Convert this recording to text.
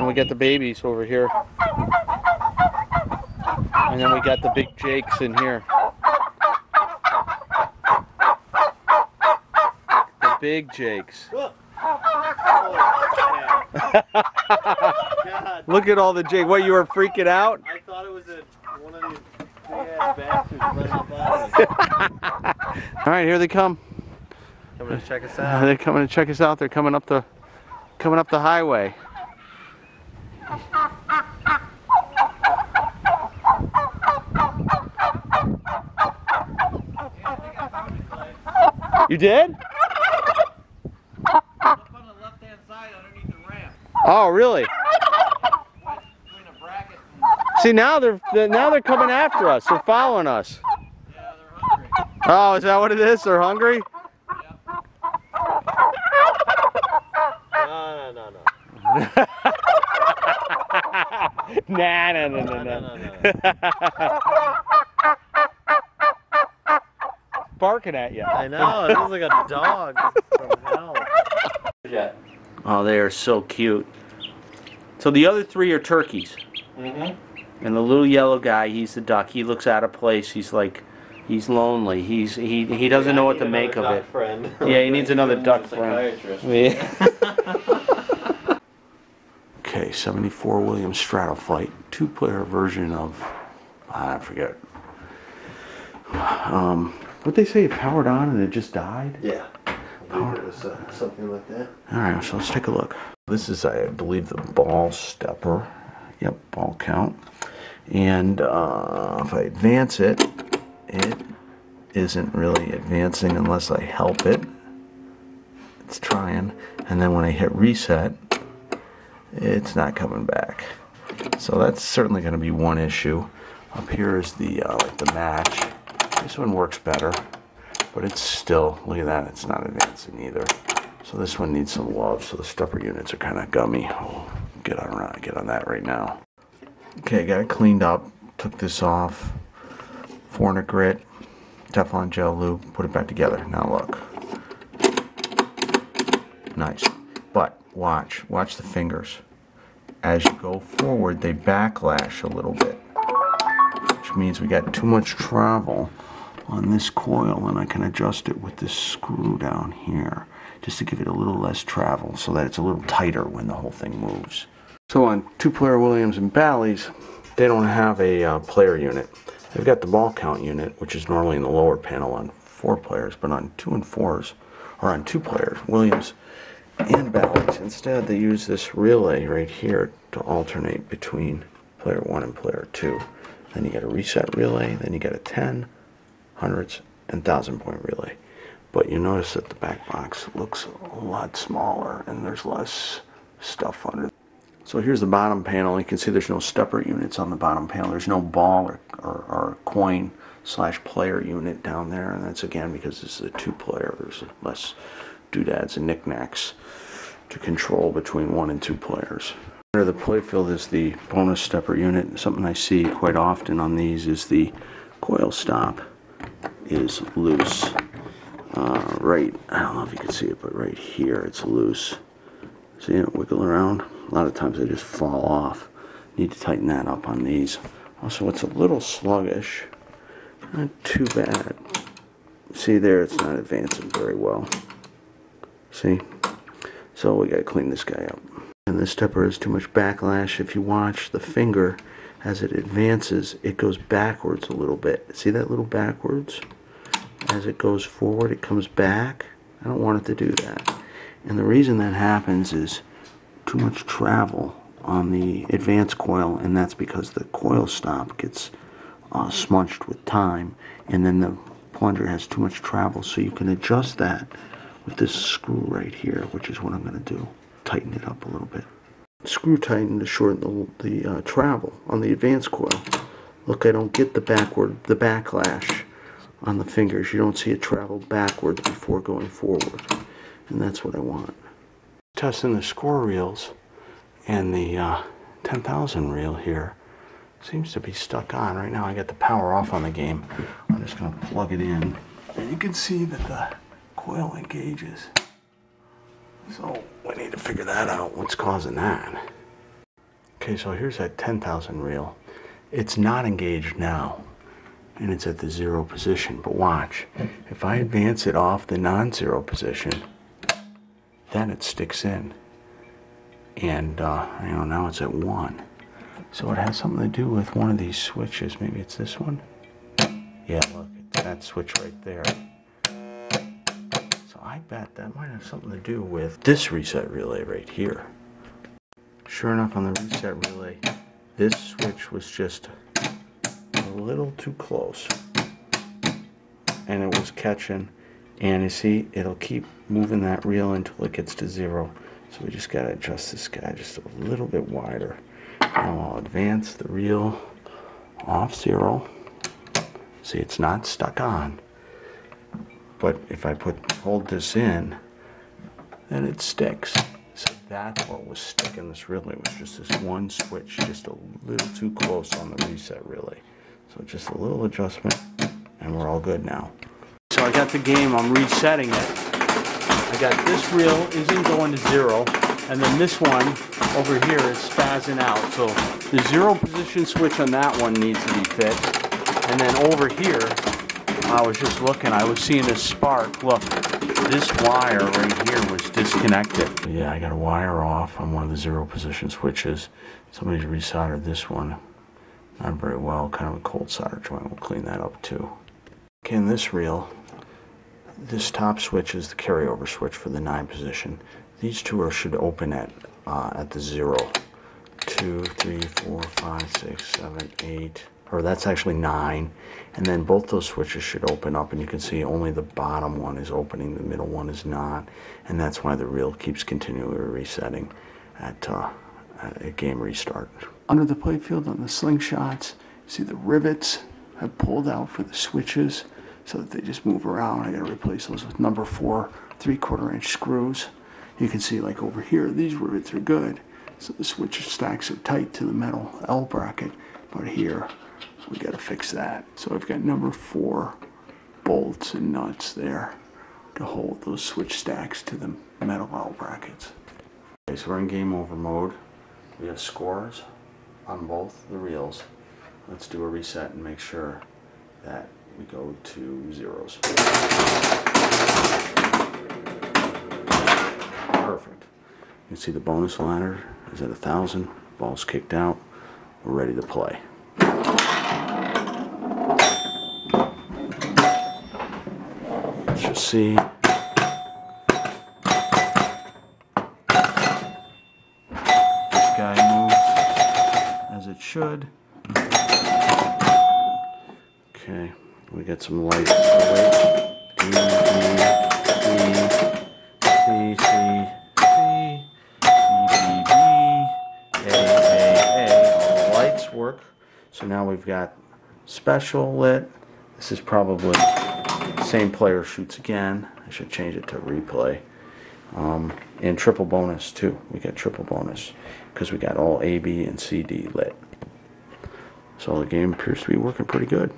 we got the babies over here. And then we got the big Jakes in here. The big Jakes. Look at all the Jake. What, you were freaking out? I thought it was one of these big-ass bastards running up on me. Alright, here they come. Coming to check us out. They're coming to check us out. They're coming up the highway. You did? Up on the left-hand side underneath the ramp. Oh, really? Between a bracket and... See, now they're coming after us. They're following us. Yeah, they're hungry. Oh, is that what it is? They're hungry? Yep. No. No. Barking at you. I know, it looks like a dog from hell. Yeah. Oh, they are so cute. So the other three are turkeys. Mm-hmm. And the little yellow guy, he's the duck. He looks out of place. He's like, he's lonely. He doesn't know what to make of it. Friend. Yeah, he needs another duck friend. Yeah. Okay, 74 Williams Stratoflite, 2-player version of, I forget. What they say, it powered on and it just died? Yeah. I believe it was something like that. Alright, so let's take a look. This is, I believe, the ball stepper. Yep, ball count. And if I advance it, it isn't really advancing unless I help it. It's trying. And then when I hit reset, it's not coming back. So that's certainly going to be one issue. Up here is the like the match. This one works better, but it's still, look at that, it's not advancing either. So this one needs some love. So the stepper units are kind of gummy. I'll get on that right now. Okay, got it cleaned up. Took this off. 400 grit, Teflon gel lube, put it back together. Now look. Nice. But watch the fingers. As you go forward, they backlash a little bit, which means we got too much travel on this coil, and I can adjust it with this screw down here just to give it a little less travel so that it's a little tighter when the whole thing moves. So on 2-player Williams and Bally's, they don't have a player unit. They've got the ball count unit, which is normally in the lower panel on 4 players, but on 2 and 4s, or on 2 players, Williams and Bally's, instead they use this relay right here to alternate between player 1 and player 2. Then you get a reset relay, then you get a 10, hundreds, and 1,000-point relay. But you notice that the back box looks a lot smaller and there's less stuff under. So here's the bottom panel. You can see there's no stepper units on the bottom panel. There's no ball or coin / player unit down there, and that's again because this is a 2-player. There's less doodads and knickknacks to control between 1 and 2 players. Under the Playfield is the bonus stepper unit. Something I see quite often on these is the coil stop is loose. Right, I don't know if you can see it, but right here it's loose. See it wiggle around? A lot of times they just fall off. Need to tighten that up on these. Also, it's a little sluggish. Not too bad. See there, it's not advancing very well. See? So we gotta clean this guy up. And this stepper has too much backlash. If you watch the finger, as it advances, it goes backwards a little bit. See that little backwards? As it goes forward, it comes back. I don't want it to do that. And the reason that happens is too much travel on the advance coil, and that's because the coil stop gets smudged with time, and then the plunger has too much travel. So you can adjust that with this screw right here, which is what I'm going to do. Tighten it up a little bit. Screw tighten to shorten the travel on the advance coil. Look, I don't get the backlash on the fingers. You don't see it travel backwards before going forward, and that's what I want. Testing the score reels, and the 10,000 reel here seems to be stuck on. Right now I got the power off on the game. I'm just going to plug it in, and you can see that the coil engages. So we need to figure that out, what's causing that. Okay, so here's that 10,000 reel. It's not engaged now, and it's at the 0 position. But watch, if I advance it off the non-zero position, then it sticks in. And you know, now it's at 1. So it has something to do with one of these switches. Maybe it's this one. Yeah, look, it's that switch right there. So I bet that might have something to do with this reset relay right here. Sure enough, on the reset relay, this switch was just a little too close. And it was catching. And you see, it'll keep moving that reel until it gets to 0. So we just got to adjust this guy just a little bit wider. Now I'll advance the reel off 0. See, it's not stuck on. But if I hold this in, then it sticks. So that's what was sticking this relay. It was just this one switch, just a little too close on the reset relay. So just a little adjustment, and we're all good now. So I got the game, I'm resetting it. I got this reel isn't going to 0, and then this one over here is spazzing out. So the 0 position switch on that one needs to be fixed. And then over here, I was just looking, I was seeing a spark. Look, this wire right here was disconnected. Yeah, I got a wire off on one of the 0 position switches. Somebody's resoldered this one. Not very well, kind of a cold solder joint. We'll clean that up too. Okay, in this reel, this top switch is the carryover switch for the 9 position. These two should open at the 0. 2, 3, 4, 5, 6, 7, 8. Or that's actually 9. And then both those switches should open up, and you can see only the bottom one is opening, the middle one is not. And that's why the reel keeps continually resetting at a game restart. Under the playfield on the slingshots, see the rivets have pulled out for the switches so that they just move around. I gotta replace those with number 4 3/4 inch screws. You can see like over here, these rivets are good. So the switch stacks are tight to the metal L bracket, but here we gotta fix that. So I've got number 4 bolts and nuts there to hold those switch stacks to the metal L brackets. Okay, so we're in game over mode. We have scores on both the reels. Let's do a reset and make sure that we go to 0s. Perfect. You can see the bonus ladder is at 1,000. Ball's kicked out. We're ready to play. Let's just see. This guy moves as it should. Okay, we got some lights. Oh, wait. D, C, C, C, D, D, A. All the lights work. So now we've got special lit. This is probably the same player shoots again. I should change it to replay. And triple bonus too. We got triple bonus because we got all A, B, and C, D lit. So the game appears to be working pretty good.